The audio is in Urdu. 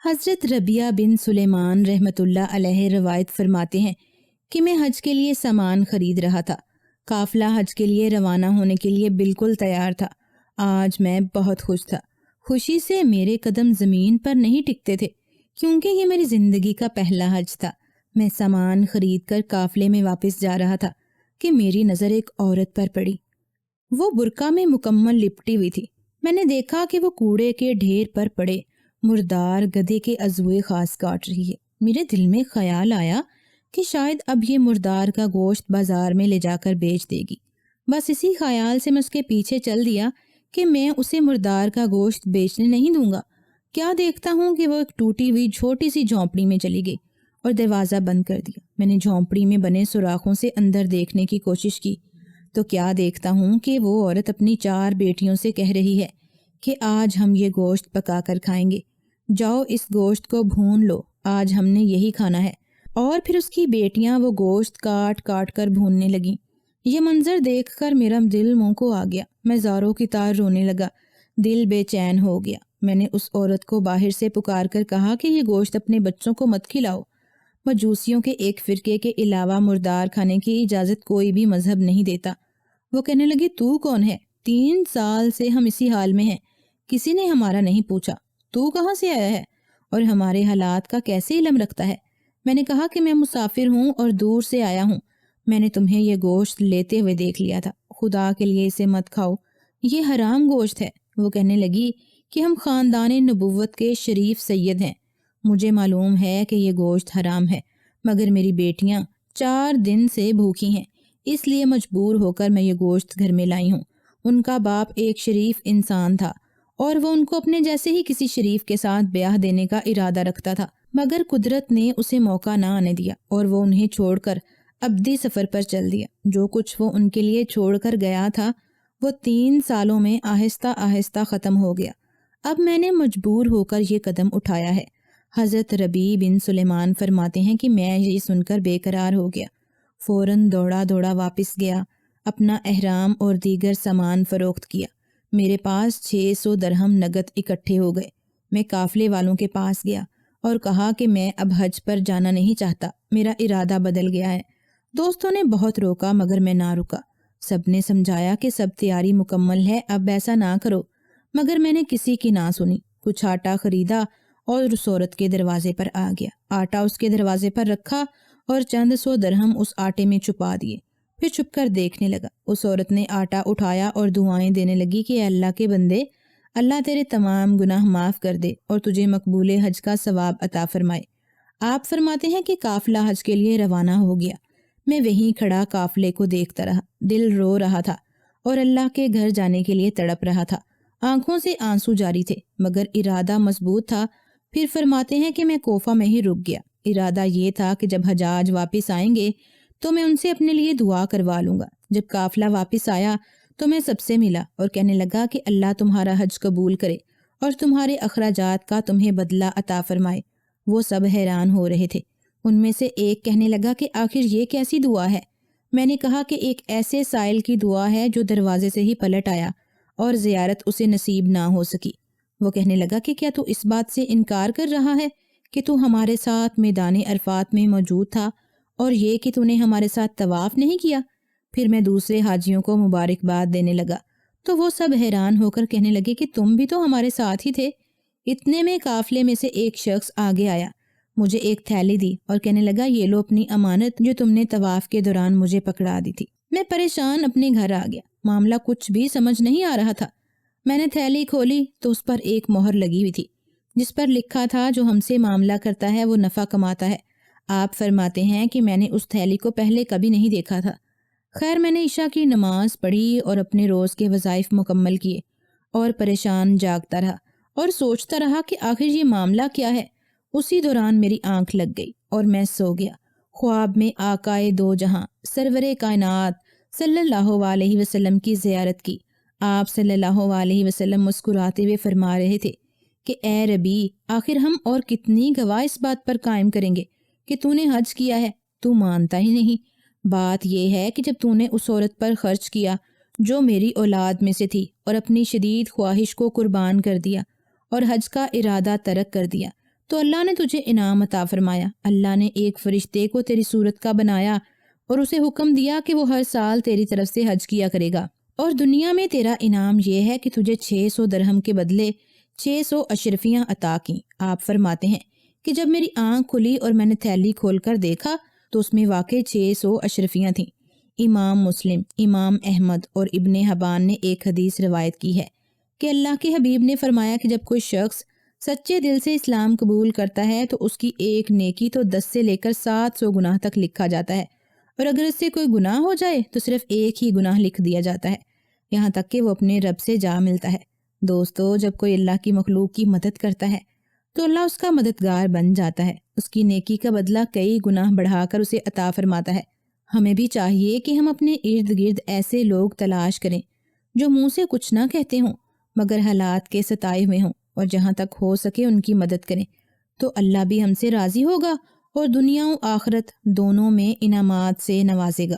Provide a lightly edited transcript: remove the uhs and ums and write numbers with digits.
حضرت ربیہ بن سلیمان رحمۃ اللہ علیہ روایت فرماتے ہیں کہ میں حج کے لیے سامان خرید رہا تھا۔ قافلہ حج کے لیے روانہ ہونے کے لیے بالکل تیار تھا۔ آج میں بہت خوش تھا۔ خوشی سے میرے قدم زمین پر نہیں ٹکتے تھے، کیونکہ یہ میری زندگی کا پہلا حج تھا۔ میں سامان خرید کر قافلے میں واپس جا رہا تھا کہ میری نظر ایک عورت پر پڑی۔ وہ برقع میں مکمل لپٹی ہوئی تھی۔ میں نے دیکھا کہ وہ کوڑے کے ڈھیر پر پڑے مردار گدھے کے عضوے خاص کاٹ رہی ہے۔ میرے دل میں خیال آیا کہ شاید اب یہ مردار کا گوشت بازار میں لے جا کر بیچ دے گی۔ بس اسی خیال سے میں اس کے پیچھے چل دیا کہ میں اسے مردار کا گوشت بیچنے نہیں دوں گا۔ کیا دیکھتا ہوں کہ وہ ایک ٹوٹی ہوئی چھوٹی سی جھونپڑی میں چلی گئی اور دروازہ بند کر دیا۔ میں نے جھونپڑی میں بنے سوراخوں سے اندر دیکھنے کی کوشش کی تو کیا دیکھتا ہوں کہ وہ عورت اپنی 4 بیٹیوں سے کہہ رہی ہے کہ آج ہم یہ گوشت پکا کر کھائیں گے، جاؤ اس گوشت کو بھون لو، آج ہم نے یہی کھانا ہے۔ اور پھر اس کی بیٹیاں وہ گوشت کاٹ کاٹ کر بھوننے لگیں۔ یہ منظر دیکھ کر میرا دل منہ کو آ گیا۔ میں زاروں کی طرح رونے لگا، دل بے چین ہو گیا۔ میں نے اس عورت کو باہر سے پکار کر کہا کہ یہ گوشت اپنے بچوں کو مت کھلاؤ۔ مجوسیوں کے ایک فرقے کے علاوہ مردار کھانے کی اجازت کوئی بھی مذہب نہیں دیتا۔ وہ کہنے لگی، تو کون ہے؟ 3 سال سے ہم اسی حال میں ہیں، کسی نے ہمارا نہیں پوچھا۔ تو کہاں سے آیا ہے اور ہمارے حالات کا کیسے علم رکھتا ہے؟ میں نے کہا کہ میں مسافر ہوں اور دور سے آیا ہوں۔ میں نے تمہیں یہ گوشت لیتے ہوئے دیکھ لیا تھا، خدا کے لیے اسے مت کھاؤ، یہ حرام گوشت ہے۔ وہ کہنے لگی کہ ہم خاندان نبوت کے شریف سید ہیں، مجھے معلوم ہے کہ یہ گوشت حرام ہے، مگر میری بیٹیاں 4 دن سے بھوکی ہیں، اس لیے مجبور ہو کر میں یہ گوشت گھر میں لائی ہوں۔ ان کا باپ ایک شریف انسان تھا اور وہ ان کو اپنے جیسے ہی کسی شریف کے ساتھ بیاہ دینے کا ارادہ رکھتا تھا، مگر قدرت نے اسے موقع نہ آنے دیا اور وہ انہیں چھوڑ کر ابدی سفر پر چل دیا۔ جو کچھ وہ ان کے لیے چھوڑ کر گیا تھا وہ 3 سالوں میں آہستہ آہستہ ختم ہو گیا۔ اب میں نے مجبور ہو کر یہ قدم اٹھایا ہے۔ حضرت ربیع بن سلیمان فرماتے ہیں کہ میں یہ سن کر بے قرار ہو گیا، فوراً دوڑا دوڑا واپس گیا، اپنا احرام اور دیگر سامان فروخت کیا۔ میرے پاس 600 درہم نقد اکٹھے ہو گئے۔ میں قافلے والوں کے پاس گیا اور کہا کہ میں اب حج پر جانا نہیں چاہتا، میرا ارادہ بدل گیا ہے۔ دوستوں نے بہت روکا مگر میں نہ رکا۔ سب نے سمجھایا کہ سب تیاری مکمل ہے، اب ایسا نہ کرو، مگر میں نے کسی کی نہ سنی۔ کچھ آٹا خریدا اور اس عورت کے دروازے پر آ گیا۔ آٹا اس کے دروازے پر رکھا اور چند 100 درہم اس آٹے میں چھپا دیے، پھر چھپ کر دیکھنے لگا۔ اس عورت نے آٹا اٹھایا اور دعائیں دینے لگی کہ اے اللہ کے بندے، اللہ تیرے تمام گناہ معاف کر دے اور تجھے مقبول حج کا ثواب عطا فرمائے۔ آپ فرماتے ہیں کہ قافلہ حج کے لیے روانہ ہو گیا۔ میں وہیں کھڑا قافلے کو دیکھتا رہا، دل رو رہا تھا اور اللہ کے گھر جانے کے لیے تڑپ رہا تھا۔ آنکھوں سے آنسو جاری تھے مگر ارادہ مضبوط تھا۔ پھر فرماتے ہیں کہ میں کوفہ میں ہی رک گیا۔ ارادہ یہ تھا کہ جب حجاج واپس آئیں گے تو میں ان سے اپنے لیے دعا کروا لوں گا۔ جب قافلہ واپس آیا تو میں سب سے ملا اور کہنے لگا کہ اللہ تمہارا حج قبول کرے اور تمہارے اخراجات کا تمہیں بدلہ عطا فرمائے۔ وہ سب حیران ہو رہے تھے۔ ان میں سے ایک کہنے لگا کہ آخر یہ کیسی دعا ہے؟ میں نے کہا کہ ایک ایسے سائل کی دعا ہے جو دروازے سے ہی پلٹ آیا اور زیارت اسے نصیب نہ ہو سکی۔ وہ کہنے لگا کہ کیا تو اس بات سے انکار کر رہا ہے کہ تو ہمارے ساتھ میدان عرفات میں موجود تھا اور یہ کہ تو نے ہمارے ساتھ طواف نہیں کیا؟ پھر میں دوسرے حاجیوں کو مبارکباد دینے لگا تو وہ سب حیران ہو کر کہنے لگے کہ تم بھی تو ہمارے ساتھ ہی تھے۔ اتنے میں قافلے میں سے ایک شخص آگے آیا، مجھے ایک تھیلی دی اور کہنے لگا یہ لو اپنی امانت جو تم نے طواف کے دوران مجھے پکڑا دی تھی۔ میں پریشان اپنے گھر آ گیا، معاملہ کچھ بھی سمجھ نہیں آ رہا تھا۔ میں نے تھیلی کھولی تو اس پر ایک مہر لگی ہوئی تھی جس پر لکھا تھا جو ہم سے معاملہ کرتا ہے وہ نفع کماتا ہے۔ آپ فرماتے ہیں کہ میں نے اس تھیلی کو پہلے کبھی نہیں دیکھا تھا۔ خیر میں نے عشاء کی نماز پڑھی اور اپنے روز کے وظائف مکمل کیے اور پریشان جاگتا رہا اور سوچتا رہا کہ آخر یہ معاملہ کیا ہے۔ اسی دوران میری آنکھ لگ گئی اور میں سو گیا۔ خواب میں آقائے دو جہاں سرور کائنات صلی اللہ علیہ وسلم کی زیارت کی۔ آپ صلی اللہ علیہ وسلم مسکراتے ہوئے فرما رہے تھے کہ اے ربی، آخر ہم اور کتنی گواہ اس بات پر قائم کریں گے کہ تو نے حج کیا ہے، تو مانتا ہی نہیں۔ بات یہ ہے کہ جب تو نے اس عورت پر خرچ کیا جو میری اولاد میں سے تھی اور اپنی شدید خواہش کو قربان کر دیا اور حج کا ارادہ ترک کر دیا، تو اللہ نے تجھے انعام عطا فرمایا۔ اللہ نے ایک فرشتے کو تیری صورت کا بنایا اور اسے حکم دیا کہ وہ ہر سال تیری طرف سے حج کیا کرے گا، اور دنیا میں تیرا انعام یہ ہے کہ تجھے 600 درہم کے بدلے 600 اشرفیاں عطا کیں۔ آپ فرماتے ہیں کہ جب میری آنکھ کھلی اور میں نے تھیلی کھول کر دیکھا تو اس میں واقع 600 اشرفیاں تھیں۔ امام مسلم، امام احمد اور ابن حبان نے ایک حدیث روایت کی ہے کہ اللہ کے حبیب نے فرمایا کہ جب کوئی شخص سچے دل سے اسلام قبول کرتا ہے تو اس کی ایک نیکی تو 10 سے لے کر 700 گناہ تک لکھا جاتا ہے، اور اگر اس سے کوئی گناہ ہو جائے تو صرف ایک ہی گناہ لکھ دیا جاتا ہے، یہاں تک کہ وہ اپنے رب سے جا ملتا ہے۔ دوستو، جب کوئی اللہ کی مخلوق کی مدد کرتا ہے تو اللہ اس کا مددگار بن جاتا ہے، اس کی نیکی کا بدلہ کئی گناہ بڑھا کر اسے عطا فرماتا ہے۔ ہمیں بھی چاہیے کہ ہم اپنے ارد گرد ایسے لوگ تلاش کریں جو منہ سے کچھ نہ کہتے ہوں مگر حالات کے ستائے ہوئے ہوں، اور جہاں تک ہو سکے ان کی مدد کریں، تو اللہ بھی ہم سے راضی ہوگا اور دنیا و آخرت دونوں میں انعامات سے نوازے گا۔